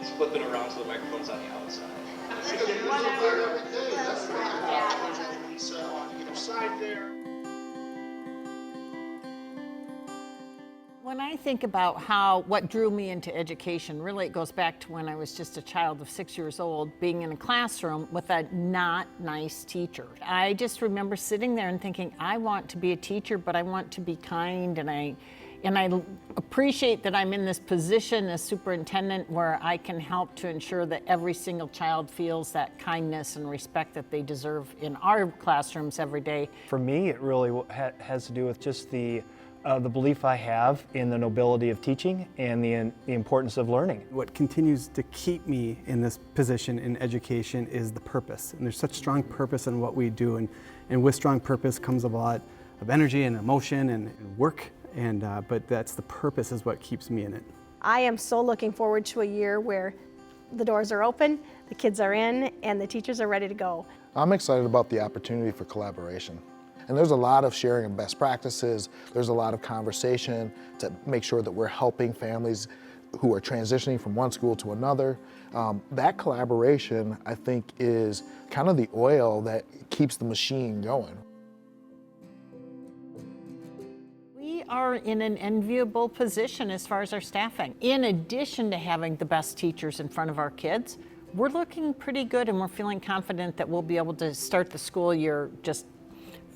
Just flip it around so the microphone's on the outside. Whatever. That's right. Lisa on either side there. When I think about what drew me into education, really it goes back to when I was just a child of 6 years old, being in a classroom with a not nice teacher. I just remember sitting there and thinking, I want to be a teacher, but I want to be kind, and I appreciate that I'm in this position as superintendent where I can help to ensure that every single child feels that kindness and respect that they deserve in our classrooms every day. For me, it really has to do with just the belief I have in the nobility of teaching and the importance of learning. What continues to keep me in this position in education is the purpose. And there's such strong purpose in what we do. And with strong purpose comes a lot of energy and emotion and work. But that's the purpose is what keeps me in it. I am so looking forward to a year where the doors are open, the kids are in, and the teachers are ready to go. I'm excited about the opportunity for collaboration. And there's a lot of sharing of best practices. There's a lot of conversation to make sure that we're helping families who are transitioning from one school to another. That collaboration, I think, is kind of the oil that keeps the machine going. We are in an enviable position as far as our staffing. In addition to having the best teachers in front of our kids, we're looking pretty good and we're feeling confident that we'll be able to start the school year just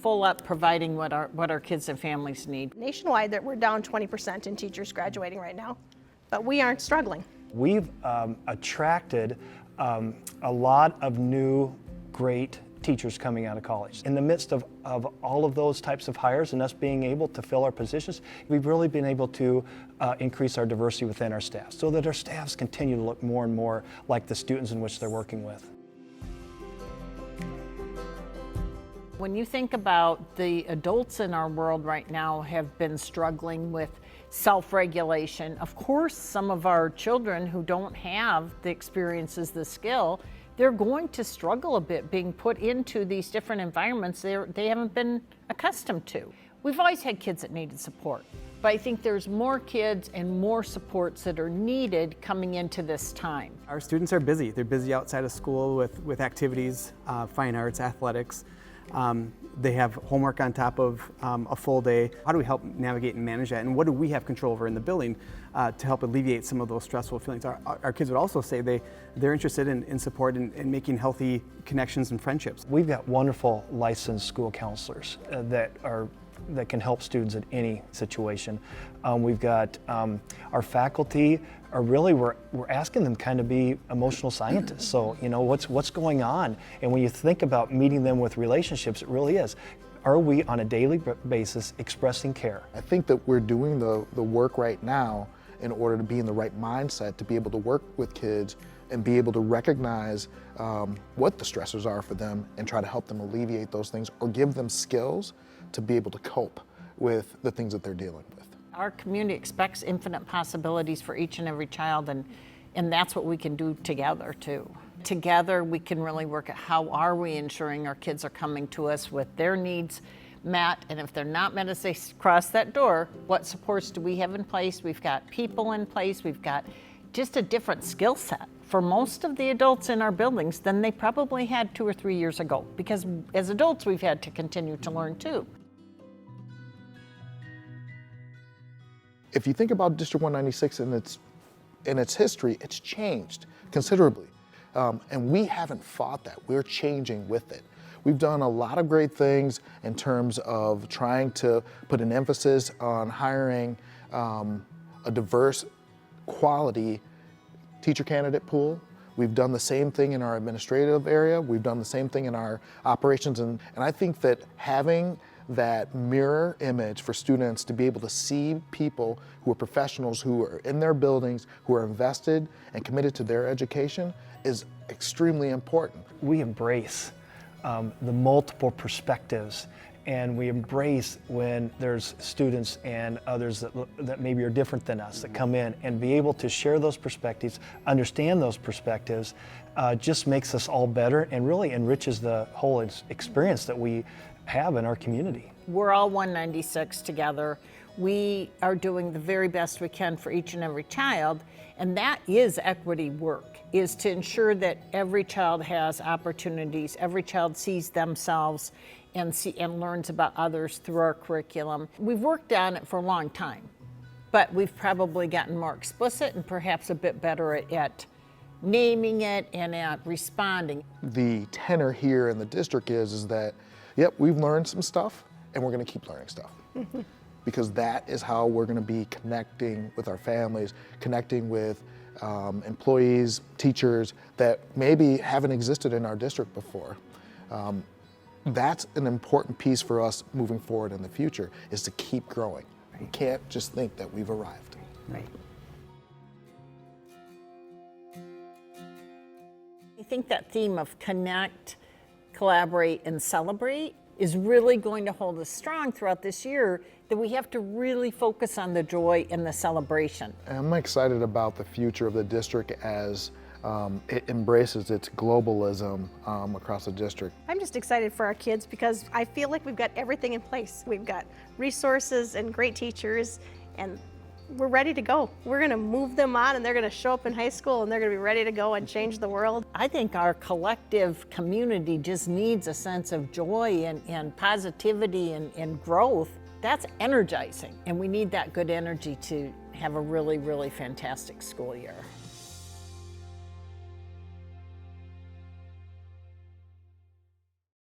full up, providing what our kids and families need. Nationwide, we're down 20% in teachers graduating right now, but we aren't struggling. We've attracted a lot of new, great teachers coming out of college. In the midst of all of those types of hires and us being able to fill our positions, we've really been able to increase our diversity within our staff so that our staffs continue to look more and more like the students in which they're working with. When you think about the adults in our world right now have been struggling with self-regulation, of course some of our children who don't have the experiences, the skill, they're going to struggle a bit being put into these different environments they haven't been accustomed to. We've always had kids that needed support, but I think there's more kids and more supports that are needed coming into this time. Our students are busy. They're busy outside of school with activities, fine arts, athletics. They have homework on top of a full day. How do we help navigate and manage that? And what do we have control over in the building to help alleviate some of those stressful feelings? Our kids would also say they're interested in support and making healthy connections and friendships. We've got wonderful licensed school counselors that can help students in any situation. We've got our faculty are really, we're asking them kind of be emotional scientists. So, you know, what's going on? And when you think about meeting them with relationships, it really is. Are we on a daily basis expressing care? I think that we're doing the work right now in order to be in the right mindset to be able to work with kids and be able to recognize what the stressors are for them and try to help them alleviate those things or give them skills to be able to cope with the things that they're dealing with. Our community expects infinite possibilities for each and every child, and that's what we can do together too. Together we can really work at how are we ensuring our kids are coming to us with their needs met, and if they're not met as they cross that door, what supports do we have in place? We've got people in place, we've got just a different skill set for most of the adults in our buildings than they probably had 2 or 3 years ago, because as adults we've had to continue to learn too. If you think about District 196 in its history, it's changed considerably. And we haven't fought that. We're changing with it. We've done a lot of great things in terms of trying to put an emphasis on hiring a diverse, quality teacher candidate pool. We've done the same thing in our administrative area. We've done the same thing in our operations. And I think that having that mirror image for students to be able to see people who are professionals, who are in their buildings, who are invested and committed to their education is extremely important. We embrace the multiple perspectives, and we embrace when there's students and others that maybe are different than us that come in, and be able to share those perspectives, understand those perspectives, just makes us all better and really enriches the whole experience that we have in our community. We're all 196 together. we are doing the very best we can for each and every child, and that is equity work, is to ensure that every child has opportunities, every child sees themselves and learns about others through our curriculum. We've worked on it for a long time, but we've probably gotten more explicit and perhaps a bit better at naming it and at responding. The tenor here in the district is that, yep, we've learned some stuff and we're gonna keep learning stuff. Because that is how we're gonna be connecting with our families, connecting with employees, teachers that maybe haven't existed in our district before. That's an important piece for us moving forward in the future, is to keep growing. We can't just think that we've arrived. Right. I think that theme of connect, collaborate, and celebrate is really going to hold us strong throughout this year, that we have to really focus on the joy and the celebration. I'm excited about the future of the district as it embraces its globalism across the district. I'm just excited for our kids because I feel like we've got everything in place. We've got resources and great teachers, and we're ready to go. We're going to move them on, and they're going to show up in high school, and they're going to be ready to go and change the world. I think our collective community just needs a sense of joy and positivity and growth. That's energizing, and we need that good energy to have a really, really fantastic school year.